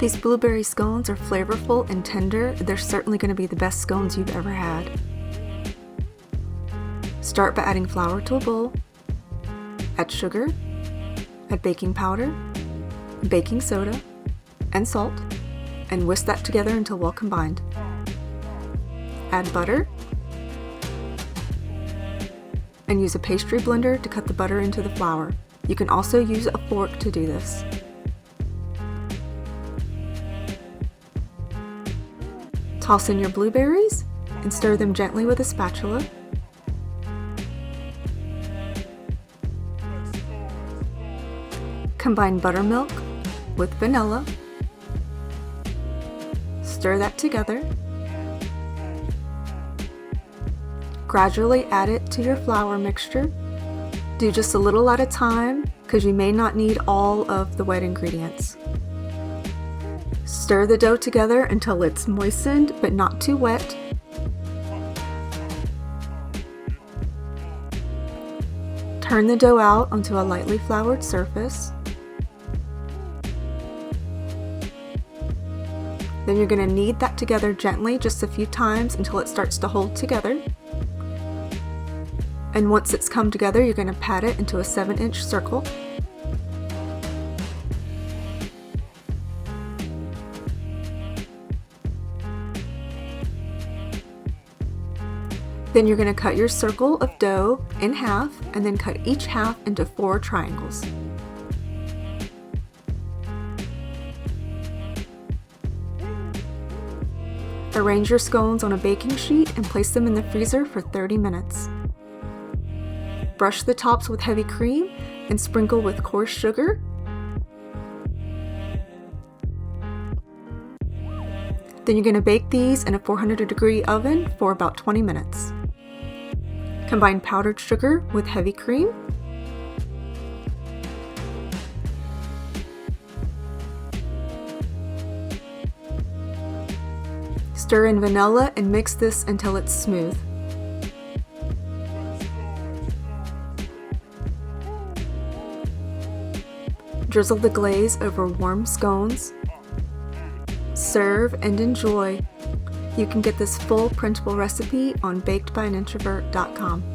These blueberry scones are flavorful and tender. They're certainly going to be the best scones you've ever had. Start by adding flour to a bowl. Add sugar, add baking powder, baking soda, and salt, and whisk that together until well combined. Add butter, and use a pastry blender to cut the butter into the flour. You can also use a fork to do this. Toss in your blueberries and stir them gently with a spatula. Combine buttermilk with vanilla. Stir that together. Gradually add it to your flour mixture. Do just a little at a time because you may not need all of the wet ingredients. Stir the dough together until it's moistened but not too wet. Turn the dough out onto a lightly floured surface. Then you're going to knead that together gently just a few times until it starts to hold together. And once it's come together, you're going to pat it into a 7-inch circle. Then you're going to cut your circle of dough in half and then cut each half into 4 triangles. Arrange your scones on a baking sheet and place them in the freezer for 30 minutes. Brush the tops with heavy cream and sprinkle with coarse sugar. Then you're going to bake these in a 400-degree oven for about 20 minutes. Combine powdered sugar with heavy cream. Stir in vanilla and mix this until it's smooth. Drizzle the glaze over warm scones. Serve and enjoy. You can get this full printable recipe on bakedbyinintrovert.com.